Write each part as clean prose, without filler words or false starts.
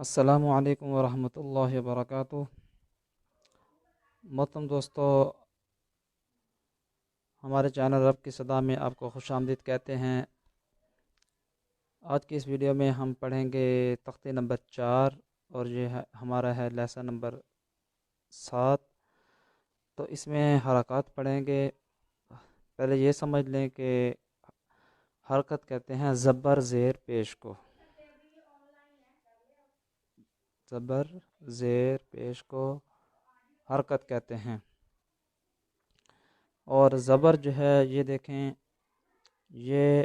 السلام علیکم ورحمۃ اللہ وبرکاتہ۔ محترم دوستو، ہمارے چینل رب کی صدا میں آپ کو خوش آمدید کہتے ہیں۔ آج کی اس ویڈیو میں ہم پڑھیں گے تختے نمبر 4 اور یہ ہمارا ہے لیسن نمبر 7۔ تو اس میں حرکات پڑھیں گے۔ پہلے یہ سمجھ لیں کہ حرکت کہتے ہیں زبر زیر پیش کو، زبر زیر پیش کو حرکت کہتے ہیں۔ اور زبر جو ہے یہ دیکھیں، یہ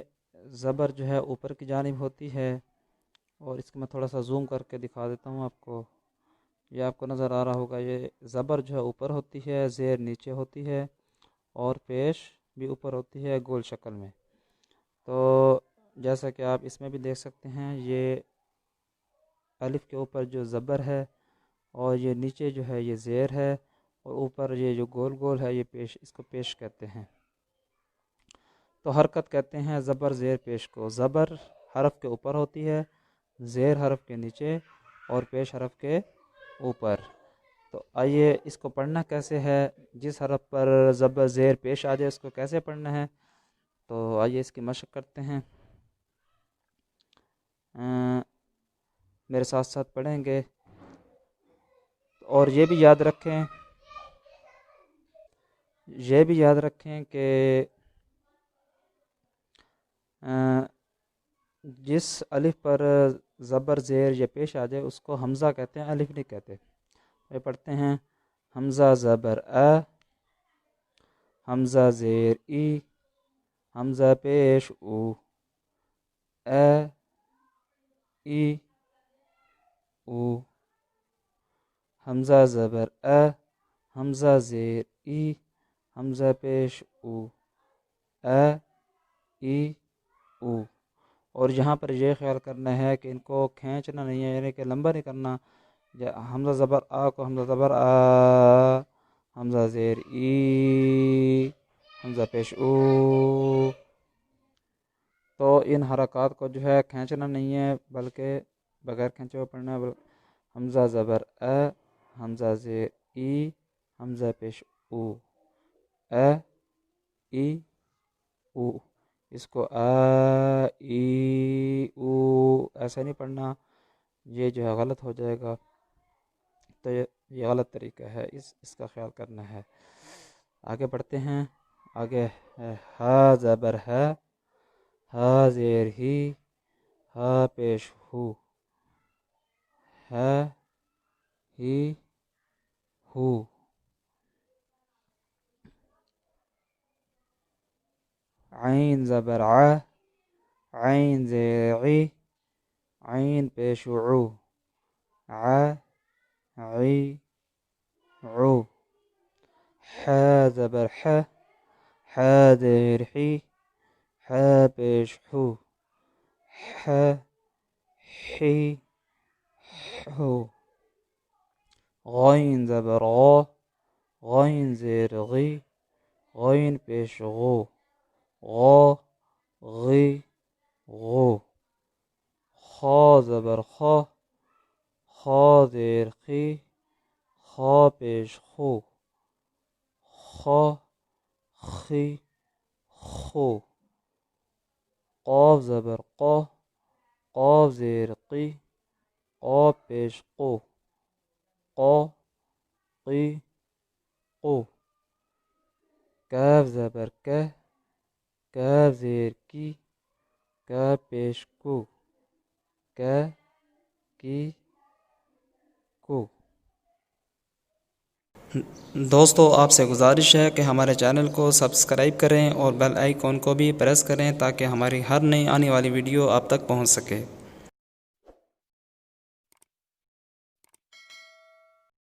زبر جو ہے اوپر کی جانب ہوتی ہے، اور اس کو میں تھوڑا سا زوم کر کے دکھا دیتا ہوں آپ کو۔ یہ آپ کو نظر آ رہا ہوگا، یہ زبر جو ہے اوپر ہوتی ہے، زیر نیچے ہوتی ہے، اور پیش بھی اوپر ہوتی ہے گول شکل میں۔ تو جیسا کہ آپ اس میں بھی دیکھ سکتے ہیں، یہ الف کے اوپر جو زبر ہے، اور یہ نیچے جو ہے یہ زیر ہے، اور اوپر یہ جو گول گول ہے یہ پیش، اس کو پیش کہتے ہیں۔ تو حرکت کہتے ہیں زبر زیر پیش کو۔ زبر حرف کے اوپر ہوتی ہے، زیر حرف کے نیچے، اور پیش حرف کے اوپر۔ تو آئیے اس کو پڑھنا کیسے ہے، جس حرف پر زبر زیر پیش آ جائے اس کو کیسے پڑھنا ہے، تو آئیے اس کی مشق کرتے ہیں۔ میرے ساتھ ساتھ پڑھیں گے، اور یہ بھی یاد رکھیں کہ جس الف پر زبر زیر یا پیش آ جائے اس کو حمزہ کہتے ہیں، الف نہیں کہتے۔ یہ پڑھتے ہیں حمزہ زبر ا، حمزہ زیر ای، حمزہ پیش او، ا ای او، حمزہ زبر ا، حمزہ زیر ای، حمزہ پیش او، ا ای او۔ اور یہاں پر یہ خیال کرنا ہے کہ ان کو کھینچنا نہیں ہے، یعنی کہ لمبا نہیں کرنا۔ حمزہ زبر آ کو حمزہ زبر آ، حمزہ زیر ای، حمزہ پیش او۔ تو ان حرکات کو جو ہے کھینچنا نہیں ہے، بلکہ بغیر کھینچے ہوئے پڑھنا ہے۔ حمزہ زبر ا، حمزہ زیر ای، حمزہ پیش او، ا ای او۔ اس کو ا ای او ایسا نہیں پڑھنا، یہ جو ہے غلط ہو جائے گا، تو یہ غلط طریقہ ہے، اس کا خیال کرنا ہے۔ آگے بڑھتے ہیں۔ آگے ہے ہا زبر ہے، ہا زیر ہی، ہا پیش ہو، ہے ہی ہو۔ عین زبر ع، عین زیر عی، عین پیش عو، ع عی عو۔ ح زبر ح، ح زیر حی، ح پیش حو، ح حی حو۔ غین زبر غا، غین زیر غی، غین پیش غو، غا غی غو۔ خا زبر خا، خا زیر خی، خا پیش خو، خا خی خو۔ قاف زبر قا، قاف زیر قی، قاف پیش قو، قا قی قو۔ کاف زبر کہ، کاف زیر کی، کاف پیش کو، کہ کی کو۔ دوستو، آپ سے گزارش ہے کہ ہمارے چینل کو سبسکرائب کریں اور بیل آئیکن کو بھی پریس کریں تاکہ ہماری ہر نئی آنے والی ویڈیو آپ تک پہنچ سکے۔